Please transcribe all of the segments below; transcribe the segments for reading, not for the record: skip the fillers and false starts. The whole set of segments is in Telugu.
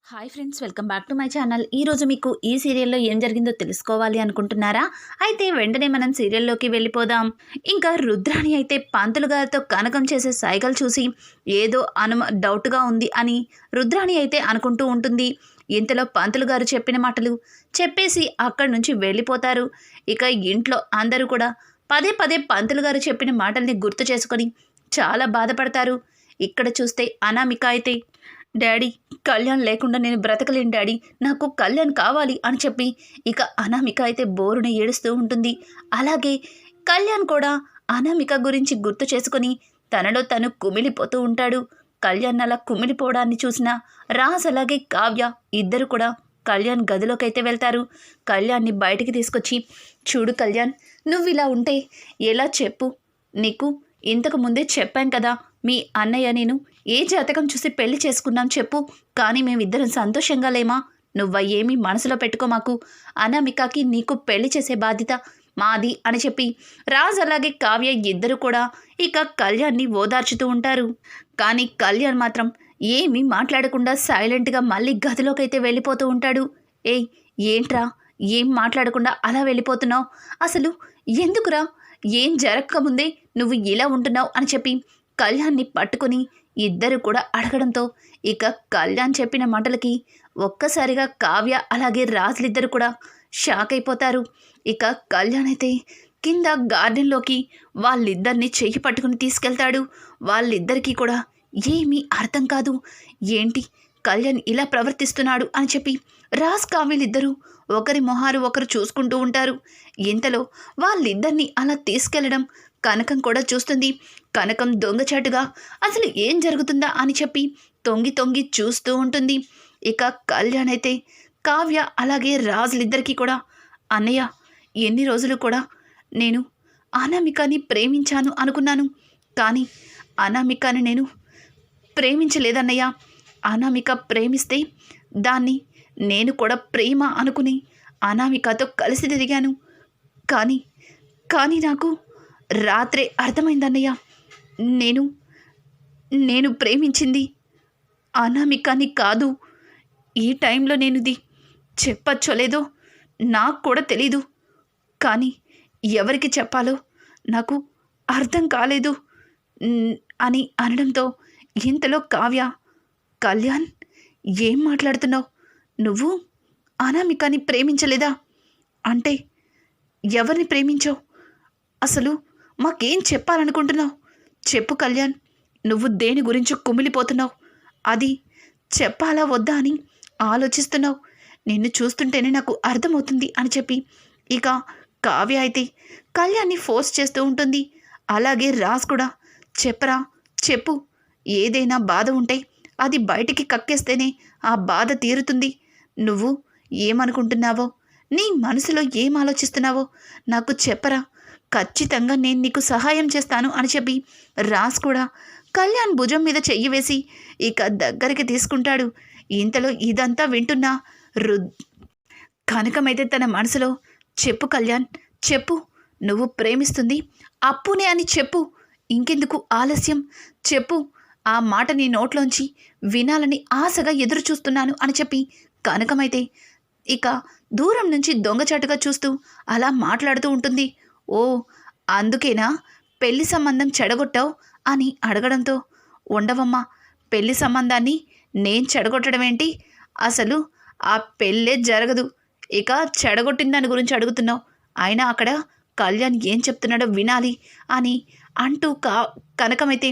Hi friends, welcome back to my channel. ఈరోజు మీకు ఈ సీరియల్లో ఏం జరిగిందో తెలుసుకోవాలి అనుకుంటున్నారా? అయితే వెంటనే మనం సీరియల్లోకి వెళ్ళిపోదాం. ఇంకా రుద్రాణి అయితే పంతులు గారితో కనకం చేసే సైగలు చూసి ఏదో డౌట్గా ఉంది అని రుద్రాణి అయితే అనుకుంటూ ఉంటుంది. ఇంతలో పంతులు గారు చెప్పిన మాటలు చెప్పేసి అక్కడి నుంచి వెళ్ళిపోతారు. ఇక ఇంట్లో అందరూ కూడా పదే పదే పంతులు గారు చెప్పిన మాటల్ని గుర్తు చేసుకొని చాలా బాధపడతారు. ఇక్కడ చూస్తే అనామిక అయితే, డాడీ, కళ్యాణ్ లేకుండా నేను బ్రతకలేను డాడీ, నాకు కళ్యాణ్ కావాలి అని చెప్పి ఇక అనామిక అయితే బోరున ఏడుస్తూ ఉంటుంది. అలాగే కళ్యాణ్ కూడా అనామిక గురించి గుర్తు చేసుకొని తనలో తను కుమిలిపోతూ ఉంటాడు. కళ్యాణ్ అలా కుమిలిపోవడాన్ని చూసిన రాజ్ అలాగే కావ్య ఇద్దరు కూడా కళ్యాణ్ గదిలోకైతే వెళ్తారు. కళ్యాణ్ని బయటికి తీసుకొచ్చి, చూడు కళ్యాణ్, నువ్వు ఇలా ఉంటే ఎలా చెప్పు? నీకు ఇంతకు ముందే చెప్పాం కదా, మీ అన్నయ్య నేను ఏ జాతకం చూసి పెళ్లి చేసుకున్నాం చెప్పు, కానీ మేమిద్దరం సంతోషంగా లేమా? నువ్వేమీ మనసులో పెట్టుకోమాకు, అనామికకి నీకు పెళ్లి చేసే బాధ్యత మాది అని చెప్పి రాజ్ అలాగే కావ్య ఇద్దరు కూడా ఇక కళ్యాణ్ని ఓదార్చుతూ ఉంటారు. కానీ కళ్యాణ్ మాత్రం ఏమీ మాట్లాడకుండా సైలెంట్గా మళ్ళీ గదిలోకైతే వెళ్ళిపోతూ ఉంటాడు. ఏయ్, ఏంట్రా, ఏం మాట్లాడకుండా అలా వెళ్ళిపోతున్నావు? అసలు ఎందుకురా? ఏం జరగకముందే నువ్వు ఇలా ఉంటున్నావు అని చెప్పి కళ్యాణ్ని పట్టుకుని ఇద్దరు కూడా అడగడంతో ఇక కళ్యాణ్ చెప్పిన మాటలకి ఒక్కసారిగా కావ్య అలాగే రాజులిద్దరు కూడా షాక్ అయిపోతారు. ఇక కళ్యాణ్ అయితే కింద గార్డెన్లోకి వాళ్ళిద్దరిని చెయ్యి పట్టుకుని తీసుకెళ్తాడు. వాళ్ళిద్దరికీ కూడా ఏమీ అర్థం కాదు. ఏంటి కళ్యాణ్ ఇలా ప్రవర్తిస్తున్నాడు అని చెప్పి రాజ్ కావ్యలిద్దరూ ఒకరి మొహారు ఒకరు చూసుకుంటూ ఉంటారు. ఇంతలో వాళ్ళిద్దరినీ అలా తీసుకెళ్లడం కనకం కూడా చూస్తుంది. కనకం దొంగచాటుగా అసలు ఏం జరుగుతుందా అని చెప్పి తొంగి తొంగి చూస్తూ ఉంటుంది. ఇక కళ్యాణ్ అయితే కావ్య అలాగే రాజులిద్దరికీ కూడా, అన్నయ్య, ఎన్ని రోజులు కూడా నేను అనామికని ప్రేమించాను అనుకున్నాను, కానీ అనామికని నేను ప్రేమించలేదన్నయ్య. అనామిక ప్రేమిస్తే దాన్ని నేను కూడా ప్రేమ అనుకుని అనామికతో కలిసి తిరిగాను. కానీ నాకు రాత్రే అర్థమైందన్నయ్య, నేను ప్రేమించింది అనామికని కాదు. ఈ టైంలో నేను ఇది చెప్పచ్చో లేదో నాకు కూడా తెలీదు, కానీ ఎవరికి చెప్పాలో నాకు అర్థం కాలేదు అని అనడంతో ఇంతలో కావ్య, కళ్యాణ్, ఏం మాట్లాడుతున్నావు? నువ్వు అనామికని ప్రేమించలేదా? అంటే ఎవరిని ప్రేమించావు? అసలు మాకేం చెప్పాలనుకుంటున్నావు? చెప్పు కళ్యాణ్, నువ్వు దేని గురించి కుమిలిపోతున్నావు? అది చెప్పాలా వద్దా అని ఆలోచిస్తున్నావు. నిన్ను చూస్తుంటేనే నాకు అర్థమవుతుంది అని చెప్పి ఇక కావ్య అయితే కళ్యాణ్ని ఫోర్స్ చేస్తూ ఉంటుంది. అలాగే రాజ్ కూడా, చెప్పరా, చెప్పు, ఏదైనా బాధ ఉంటే అది బయటికి కక్కేస్తేనే ఆ బాధ తీరుతుంది. నువ్వు ఏమనుకుంటున్నావో, నీ మనసులో ఏం ఆలోచిస్తున్నావో నాకు చెప్పరా, ఖచ్చితంగా నేను నీకు సహాయం చేస్తాను అని చెప్పి రాజ్ కూడా కళ్యాణ్ భుజం మీద చెయ్యి వేసి ఇక దగ్గరికి తీసుకుంటాడు. ఇంతలో ఇదంతా వింటున్న కనకమైతే తన మనసులో, చెప్పు కళ్యాణ్, చెప్పు, నువ్వు ప్రేమిస్తుంది అప్పునే అని చెప్పు, ఇంకెందుకు ఆలస్యం, చెప్పు, ఆ మాట నీ నోట్లోంచి వినాలని ఆశగా ఎదురు చూస్తున్నాను అని చెప్పి కనకమైతే ఇక దూరం నుంచి దొంగచాటుగా చూస్తూ అలా మాట్లాడుతూ ఉంటుంది. ఓ, అందుకేనా పెళ్లి సంబంధం చెడగొట్టావు అని అడగడంతో, ఉండవమ్మా, పెళ్లి సంబంధాన్ని నేను చెడగొట్టడం ఏంటి? అసలు ఆ పెళ్ళే జరగదు, ఇక చెడగొట్టిన దాని గురించి అడుగుతున్నావు. అయినా అక్కడ కళ్యాణ్ ఏం చెప్తున్నాడో వినాలి అని అంటూ కనకమైతే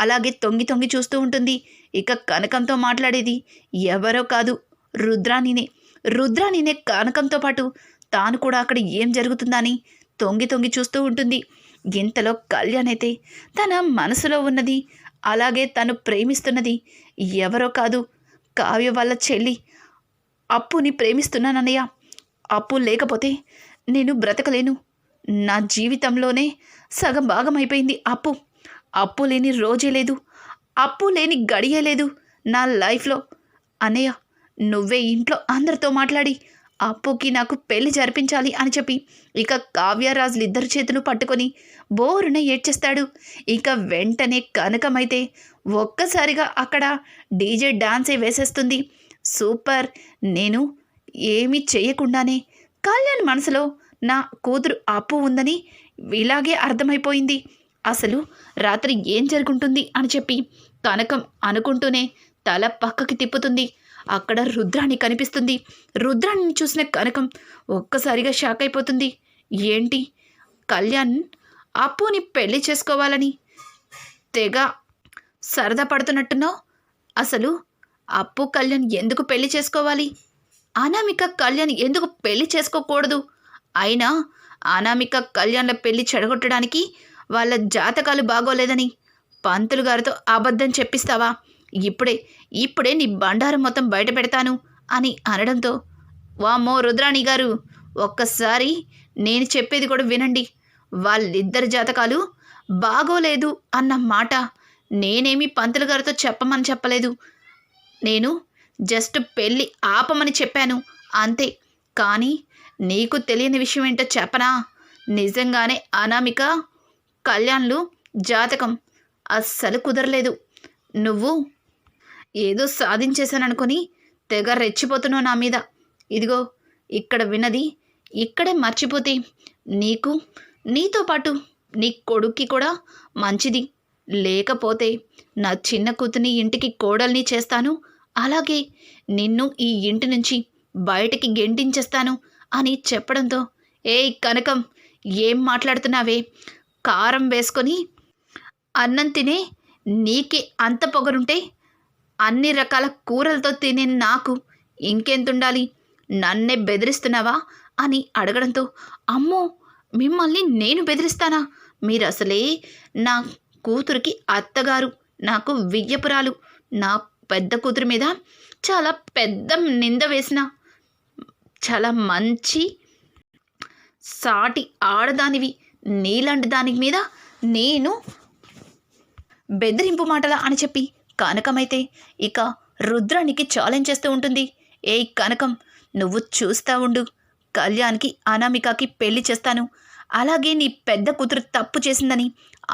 అలాగే తొంగి తొంగి చూస్తూ ఉంటుంది. ఇక కనకంతో మాట్లాడేది ఎవరో కాదు, రుద్రాణినే కనకంతో పాటు తాను కూడా అక్కడ ఏం జరుగుతుందా అని తొంగి తొంగి చూస్తూ ఉంటుంది. ఇంతలో కళ్యాణ్ అయితే తన మనసులో ఉన్నది అలాగే తను ప్రేమిస్తున్నది ఎవరో కాదు, కావ్య వాళ్ళ చెల్లి అప్పుని ప్రేమిస్తున్నానన్నయ్య. అప్పు లేకపోతే నేను బ్రతకలేను. నా జీవితంలోనే సగం భాగం అయిపోయింది అప్పు లేని రోజే లేదు, అప్పు లేని గడియే లేదు నా లైఫ్లో. అన్నయ్య, నువ్వే ఇంట్లో అందరితో మాట్లాడి అప్పుకి నాకు పెళ్లి జరిపించాలి అని చెప్పి ఇక కావ్యరాజులు ఇద్దరు చేతులు పట్టుకొని బోరున ఏడ్చేస్తాడు. ఇక వెంటనే కనకమైతే ఒక్కసారిగా అక్కడ డీజే డాన్సే వేసేస్తుంది. సూపర్. నేను ఏమీ చెయ్యకుండానే కళ్యాణ్ మనసులో నా కూతురు అప్పు ఉందని ఇలాగే అర్థమైపోయింది. అసలు రాత్రి ఏం జరుగుంటుంది అని చెప్పి కనకం అనుకుంటూనే తల పక్కకి తిప్పుతుంది. అక్కడ రుద్రాణి కనిపిస్తుంది. రుద్రాణిని చూసిన కనకం ఒక్కసారిగా షాక్ అయిపోతుంది. ఏంటి, కళ్యాణ్ అప్పుని పెళ్లి చేసుకోవాలని తెగ సరదా పడుతున్నట్టున్నావు? అసలు అప్పు కళ్యాణ్ ఎందుకు పెళ్లి చేసుకోవాలి? అనామిక కళ్యాణ్ ఎందుకు పెళ్లి చేసుకోకూడదు? అయినా అనామిక కళ్యాణ్ల పెళ్లి చెడగొట్టడానికి వాళ్ళ జాతకాలు బాగోలేదని పంతులు గారితో అబద్ధం చెప్పిస్తావా? ఇప్పుడే నీ బండారం మొత్తం బయట పెడతాను అని అనడంతో, వామ్మో రుద్రాణి గారు, ఒక్కసారి నేను చెప్పేది కూడా వినండి. వాళ్ళిద్దరి జాతకాలు బాగోలేదు అన్న మాట నేనేమి పంతులు గారితో చెప్పమని చెప్పలేదు. నేను జస్ట్ పెళ్ళి ఆపమని చెప్పాను అంతే. కానీ నీకు తెలియని విషయం ఏంటో చెప్పనా? నిజంగానే అనామిక కళ్యాణ్లు జాతకం అస్సలు కుదరలేదు. నువ్వు ఏదో సాధించేశాననుకొని తెగ రెచ్చిపోతున్నావు నా మీద. ఇదిగో ఇక్కడ విన్నది ఇక్కడే మర్చిపోతే నీకు, నీతో పాటు నీ కొడుక్కి కూడా మంచిది. లేకపోతే నా చిన్న కూతుని ఇంటికి కోడల్ని చేస్తాను, అలాగే నిన్ను ఈ ఇంటి నుంచి బయటికి గెంటించేస్తాను అని చెప్పడంతో, ఏయ్ కనకం, ఏం మాట్లాడుతున్నావే? కారం వేసుకొని అన్నం తినే నీకే అంత పొగరుంటే అన్ని రకాల కూరలతో తినే నాకు ఇంకెంతుండాలి? నన్నే బెదిరిస్తున్నావా అని అడగడంతో, అమ్మో మిమ్మల్ని నేను బెదిరిస్తానా? మీరసలే నా కూతురికి అత్తగారు, నాకు వియ్యపురాలు. నా పెద్ద కూతురు మీద చాలా పెద్ద నింద వేసిన చాలా మంచి సాటి ఆడదానివి. నీలాంటి దాని మీద నేను బెదిరింపు మాటలా అని చెప్పి కనకమైతే ఇక రుద్రానికి ఛాలెంజ్ చేస్తూ ఉంటుంది. ఏయ్ కనకం, నువ్వు చూస్తా ఉండు, కళ్యాణ్కి అనామికకి పెళ్లి చేస్తాను. అలాగే నీ పెద్ద కూతురు తప్పు చేసిందని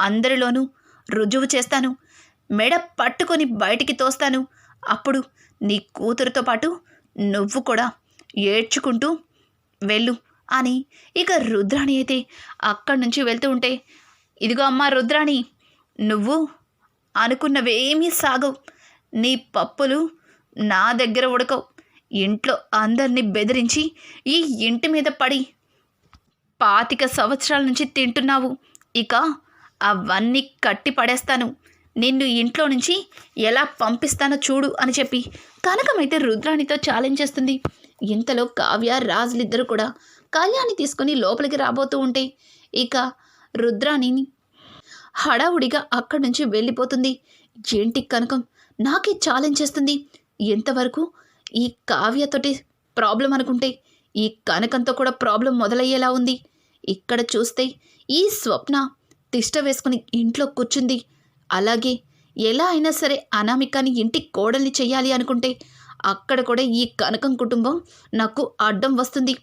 అందరిలోనూ రుజువు చేస్తాను. మెడ పట్టుకొని బయటికి తోస్తాను. అప్పుడు నీ కూతురుతో పాటు నువ్వు కూడా ఏడ్చుకుంటూ వెళ్ళు అని ఇక రుద్రాణి అయితే అక్కడి నుంచి వెళ్తూ ఉంటే, ఇదిగో అమ్మా రుద్రాణి, నువ్వు అనుకున్నవేమీ సాగవు. నీ పప్పులు నా దగ్గర ఉడకవు. ఇంట్లో అందరినీ బెదిరించి ఈ ఇంటి మీద పడి 25 సంవత్సరాల నుంచి తింటున్నావు. ఇక అవన్నీ కట్టి పడేస్తాను. నిన్ను ఇంట్లో నుంచి ఎలా పంపిస్తానో చూడు అని చెప్పి కనకమైతే రుద్రాణితో ఛాలెంజ్ చేస్తుంది. ఇంతలో కావ్య రాజులిద్దరూ కూడా కళ్యాణ్ని తీసుకుని లోపలికి రాబోతూ ఉంటే ఇక రుద్రాణిని హడావుడిగా అక్కడి నుంచి వెళ్ళిపోతుంది. ఏంటి కనకం నాకే ఛాలెంజ్ చేస్తుంది? ఎంతవరకు ఈ కావ్యతోటి ప్రాబ్లం అనుకుంటే ఈ కనకంతో కూడా ప్రాబ్లం మొదలయ్యేలా ఉంది. ఇక్కడ చూస్తే ఈ స్వప్న తిష్ట వేసుకుని ఇంట్లో కూర్చుంది. అలాగే ఎలా అయినా సరే అనామికని ఇంటికి కోడల్ని చెయ్యాలి అనుకుంటే అక్కడ కూడా ఈ కనకం కుటుంబం నాకు అడ్డం వస్తుంది.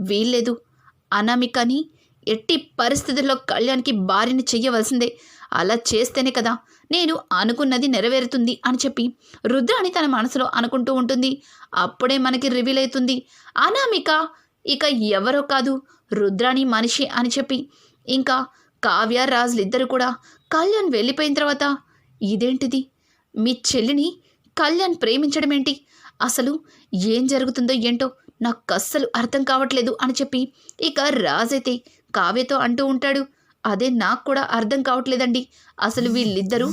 వీల్లేదు, అనామికని ఎట్టి పరిస్థితుల్లో కళ్యాణ్కి భార్యని చెయ్యవలసిందే. అలా చేస్తేనే కదా నేను అనుకున్నది నెరవేరుతుంది అని చెప్పి రుద్రాణి తన మనసులో అనుకుంటూ ఉంటుంది. అప్పుడే మనకి రివీల్ అవుతుంది అనామిక ఇక ఎవరో కాదు, రుద్రాణి మనిషి అని చెప్పి. ఇంకా కావ్య రాజులిద్దరూ కూడా కళ్యాణ్ వెళ్ళిపోయిన తర్వాత, ఇదేంటిది, మీ చెల్లిని కళ్యాణ్ ప్రేమించడం ఏంటి? అసలు ఏం జరుగుతుందో ఏంటో నాకు అస్సలు అర్థం కావట్లేదు అని చెప్పి ఇక రాజైతే కావ్యతో అంటూ ఉంటాడు. అదే నాకు కూడా అర్థం కావట్లేదండి. అసలు వీళ్ళిద్దరూ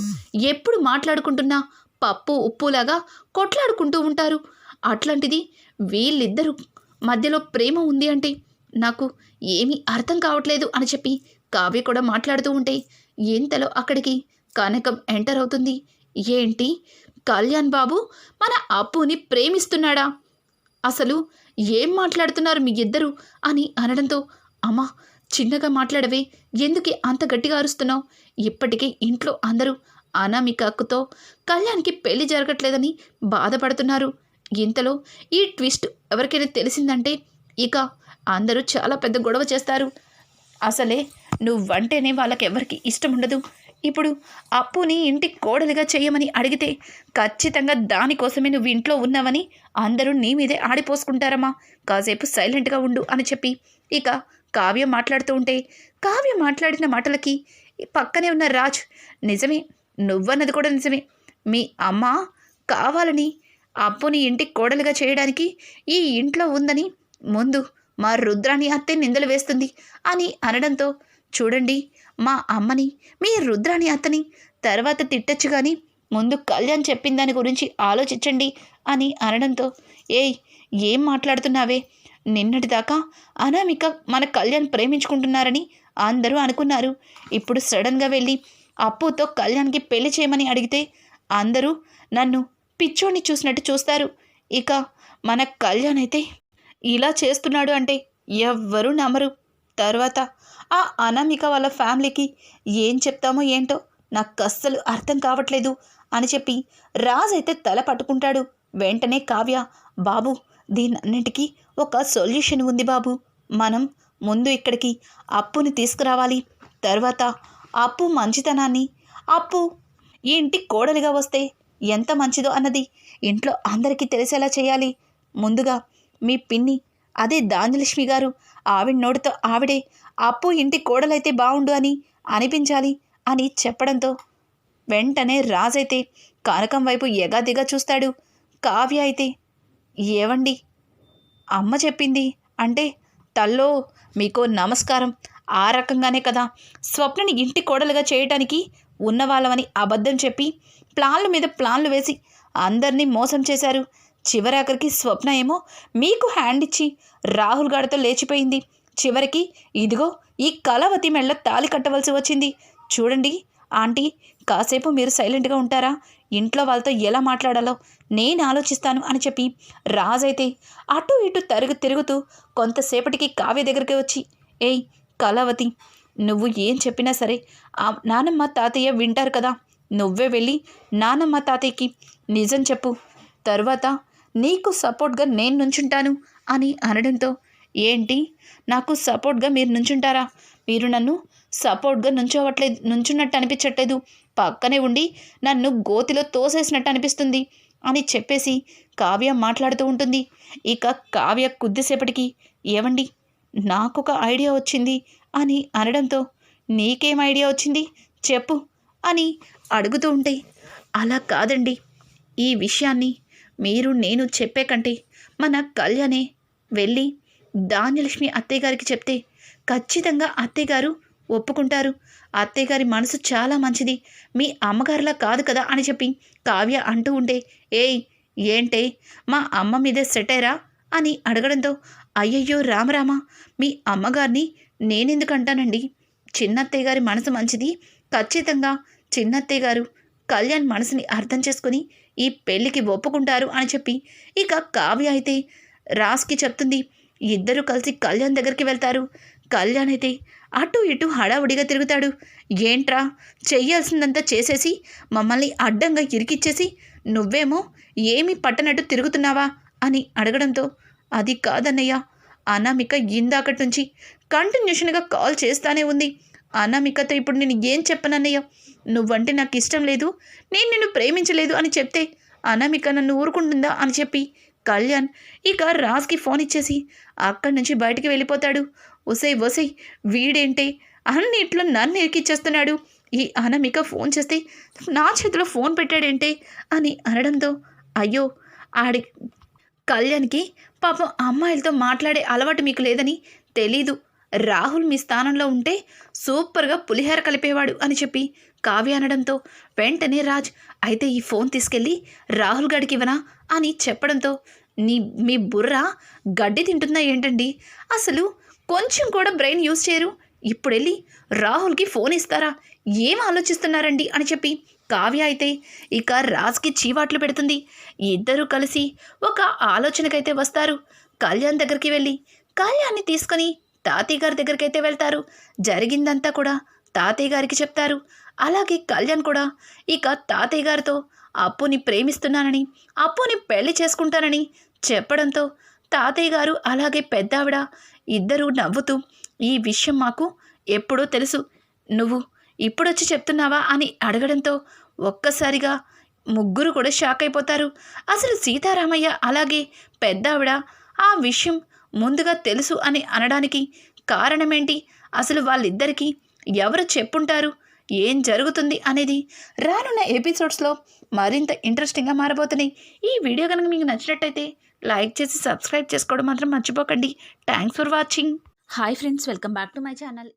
ఎప్పుడు మాట్లాడుకుంటున్నా పప్పు ఉప్పులాగా కొట్లాడుకుంటూ ఉంటారు. అట్లాంటిది వీళ్ళిద్దరూ మధ్యలో ప్రేమ ఉంది అంటే నాకు ఏమీ అర్థం కావట్లేదు అని చెప్పి కావ్య కూడా మాట్లాడుతూ ఉంటే ఇంతలో అక్కడికి కనకం ఎంటర్ అవుతుంది. ఏంటి, కళ్యాణ్ బాబు మన అప్పుని ప్రేమిస్తున్నాడా? అసలు ఏం మాట్లాడుతున్నారు మీ ఇద్దరు అని అనడంతో, అమ్మా చిన్నగా మాట్లాడవే, ఎందుకే అంత గట్టిగా అరుస్తున్నావు? ఇప్పటికే ఇంట్లో అందరూ అనామికతో కళ్యాణ్కి పెళ్లి జరగట్లేదని బాధపడుతున్నారు. ఇంతలో ఈ ట్విస్ట్ ఎవరికైనా తెలిసిందంటే ఇక అందరూ చాలా పెద్ద గొడవ చేస్తారు. అసలే నువ్వంటేనే వాళ్ళకెవరికి ఇష్టం ఉండదు. ఇప్పుడు అప్పుని ఇంటికి కోడలిగా చేయమని అడిగితే ఖచ్చితంగా దానికోసమే నువ్వు ఇంట్లో ఉన్నావని అందరూ నీ మీదే ఆడిపోసుకుంటారమ్మా. కాసేపు సైలెంట్గా ఉండు అని చెప్పి ఇక కావ్య మాట్లాడుతూ ఉంటే, కావ్య మాట్లాడిన మాటలకి పక్కనే ఉన్న రాజ్, నిజమే, నువ్వన్నది కూడా నిజమే. మీ అమ్మ కావాలని అప్పుని ఇంటికి కోడలుగా చేయడానికి ఈ ఇంట్లో ఉందని ముందు మా రుద్రాని అత్తే నిందలు వేస్తుంది అని అనడంతో, చూడండి, మా అమ్మని మీ రుద్రాని అత్తని తర్వాత తిట్టచ్చు కానీ ముందు కళ్యాణ్ చెప్పిన దాని గురించి ఆలోచించండి అని అనడంతో, ఏయ్, ఏం మాట్లాడుతున్నావే? నిన్నటిదాకా అనామిక మన కళ్యాణ్ ప్రేమించుకుంటున్నారని అందరూ అనుకున్నారు. ఇప్పుడు సడన్గా వెళ్ళి అప్పుతో కళ్యాణ్కి పెళ్లి చేయమని అడిగితే అందరూ నన్ను పిచ్చోడిని చూసినట్టు చూస్తారు. ఇక మన కళ్యాణ్ అయితే ఇలా చేస్తున్నాడు అంటే ఎవ్వరూ నమ్మరు. తర్వాత ఆ అనామిక వాళ్ళ ఫ్యామిలీకి ఏం చెప్తామో ఏంటో నాకు అస్సలు అర్థం కావట్లేదు అని చెప్పి రాజ్ అయితే తల పట్టుకుంటాడు. వెంటనే కావ్య, బాబు, దీనన్నిటికీ ఒక సొల్యూషన్ ఉంది బాబు. మనం ముందు ఇక్కడికి అప్పుని తీసుకురావాలి. తర్వాత అప్పు మంచితనాన్ని, అప్పు ఈ ఇంటికి కోడలిగా వస్తే ఎంత మంచిదో అన్నది ఇంట్లో అందరికీ తెలిసేలా చేయాలి. ముందుగా మీ పిన్ని, అదే ధాన్యలక్ష్మి గారు, ఆవిడ నోటితో ఆవిడే అప్పు ఇంటి కోడలైతే బాగుండు అని అనిపించాలి అని చెప్పడంతో వెంటనే రాజైతే కనకం వైపు ఎగాదిగా చూస్తాడు. కావ్య అయితే, ఏవండి, అమ్మ చెప్పింది అంటే తల్లో మీకు నమస్కారం. ఆ రకంగానే కదా స్వప్నని ఇంటి కోడలుగా చేయటానికి ఉన్నవాళ్ళమని అబద్ధం చెప్పి ప్లాన్ల మీద ప్లాన్లు వేసి అందరినీ మోసం చేశారు. చివరాఖరికి స్వప్న ఏమో మీకు హ్యాండ్ ఇచ్చి రాహుల్ గాడితో లేచిపోయింది. చివరికి ఇదిగో ఈ కళావతి మెళ్ళ తాళి కట్టవలసి వచ్చింది. చూడండి ఆంటీ, కాసేపు మీరు సైలెంట్గా ఉంటారా? ఇంట్లో వాళ్ళతో ఎలా మాట్లాడాలో నేను ఆలోచిస్తాను అని చెప్పి రాజైతే అటు ఇటు తిరుగుతూ కొంతసేపటికి కావ్య దగ్గరికి వచ్చి, ఏయ్ కళావతి, నువ్వు ఏం చెప్పినా సరే ఆ నానమ్మ తాతయ్య వింటారు కదా. నువ్వే వెళ్ళి నానమ్మ తాతయ్యకి నిజం చెప్పు. తర్వాత నీకు సపోర్ట్గా నేను నుంచుంటాను అని అనడంతో, ఏంటి, నాకు సపోర్ట్గా మీరు నుంచుంటారా? మీరు నన్ను సపోర్ట్గా నుంచున్నట్టు అనిపించట్లేదు. పక్కనే ఉండి నన్ను గోతిలో తోసేసినట్టు అనిపిస్తుంది అని చెప్పేసి కావ్య మాట్లాడుతూ ఉంటుంది. ఇక కావ్య కొద్దిసేపటికి, ఏవండి, నాకొక ఐడియా వచ్చింది అని అనడంతో, నీకేం ఐడియా వచ్చింది చెప్పు అని అడుగుతూ ఉంటే, అలా కాదండి, ఈ విషయాన్ని మీరు నేను చెప్పే కంటే మన కళ్యాణే వెళ్ళి ధాన్యలక్ష్మి అత్తయ్య గారికి చెప్తే ఖచ్చితంగా అత్తయ్య గారు ఒప్పుకుంటారు. అత్తయ్య గారి మనసు చాలా మంచిది, మీ అమ్మగారిలా కాదు కదా అని చెప్పి కావ్య అంటూ ఉంటే, ఏయ్, ఏంటే, మా అమ్మ మీదే సెటైరా అని అడగడంతో, అయ్యయ్యో రామరామ, మీ అమ్మగారిని నేనెందుకు అంటానండి? చిన్నత్తయ్య గారి మనసు మంచిది. ఖచ్చితంగా చిన్నత్తయ్య గారు కళ్యాణ్ మనసుని అర్థం చేసుకుని ఈ పెళ్ళికి ఒప్పుకుంటారు అని చెప్పి ఇక కావ్య అయితే రాజ్కి చెప్తుంది. ఇద్దరూ కలిసి కళ్యాణ్ దగ్గరికి వెళ్తారు. కళ్యాణ్ అయితే అటు ఇటు హడావుడిగా తిరుగుతాడు. ఏంట్రా, చెయ్యాల్సిందంతా చేసేసి మమ్మల్ని అడ్డంగా ఇరికిచ్చేసి నువ్వేమో ఏమీ పట్టనట్టు తిరుగుతున్నావా అని అడగడంతో, అది కాదన్నయ్య, అనామిక ఇందాకటి నుంచి కంటిన్యూషన్గా కాల్ చేస్తానే ఉంది. అనామికతో ఇప్పుడు నేను ఏం చెప్పనన్నయ్య? నువ్వంటే నాకు ఇష్టం లేదు, నేను నిన్ను ప్రేమించలేదు అని చెప్తే అనామిక నన్ను ఊరుకుంటుందా అని చెప్పి కళ్యాణ్ ఇక రాజ్కి ఫోన్ ఇచ్చేసి అక్కడి నుంచి బయటికి వెళ్ళిపోతాడు. ఒసై వీడేంటే అన్నిట్లో నన్ను ఎక్కిచ్చేస్తున్నాడు, ఈ అనామిక ఫోన్ చేస్తే నా చేతిలో ఫోన్ పెట్టాడేంటే అని అనడంతో, అయ్యో, ఆడి కళ్యాణ్కి పాపం అమ్మాయిలతో మాట్లాడే అలవాటు మీకు లేదని తెలీదు. రాహుల్ మీ స్థానంలో ఉంటే సూపర్గా పులిహోర కలిపేవాడు అని చెప్పి కావ్య అనడంతో వెంటనే రాజ్, అయితే ఈ ఫోన్ తీసుకెళ్ళి రాహుల్ గడికి ఇవ్వనా అని చెప్పడంతో, మీ బుర్ర గడ్డి తింటుందా ఏంటండి? అసలు కొంచెం కూడా బ్రెయిన్ యూజ్ చేయరు. ఇప్పుడు వెళ్ళి రాహుల్కి ఫోన్ ఇస్తారా? ఏం ఆలోచిస్తున్నారండి అని చెప్పి కావ్య అయితే ఇక రాజ్కి చీవాట్లు పెడుతుంది. ఇద్దరూ కలిసి ఒక ఆలోచనకైతే వస్తారు. కళ్యాణ్ దగ్గరికి వెళ్ళి కళ్యాణ్ని తీసుకొని తాతయ్య గారి దగ్గరికి అయితే వెళ్తారు. జరిగిందంతా కూడా తాతయ్య గారికి చెప్తారు. అలాగే కళ్యాణ్ కూడా ఇక తాతయ్య గారితో అప్పుని ప్రేమిస్తున్నానని, అప్పుని పెళ్లి చేసుకుంటానని చెప్పడంతో తాతయ్య గారు అలాగే పెద్దావిడ ఇద్దరూ నవ్వుతూ, ఈ విషయం మాకు ఎప్పుడో తెలుసు, నువ్వు ఇప్పుడొచ్చి చెప్తున్నావా అని అడగడంతో ఒక్కసారిగా ముగ్గురు కూడా షాక్ అయిపోతారు. అసలు సీతారామయ్య అలాగే పెద్దావిడ ఆ విషయం ముందుగా తెలుసు అని అనడానికి కారణమేంటి, అసలు వాళ్ళిద్దరికీ ఎవరు చెప్పుంటారు, ఏం జరుగుతుంది అనేది రానున్న ఎపిసోడ్స్లో మరింత ఇంట్రెస్టింగ్గా మారబోతున్నాయి. ఈ వీడియో కనుక మీకు నచ్చినట్టయితే లైక్ చేసి సబ్స్క్రైబ్ చేసుకోవడం మాత్రం మర్చిపోకండి. Thanks for watching. Hi friends, welcome back to my channel.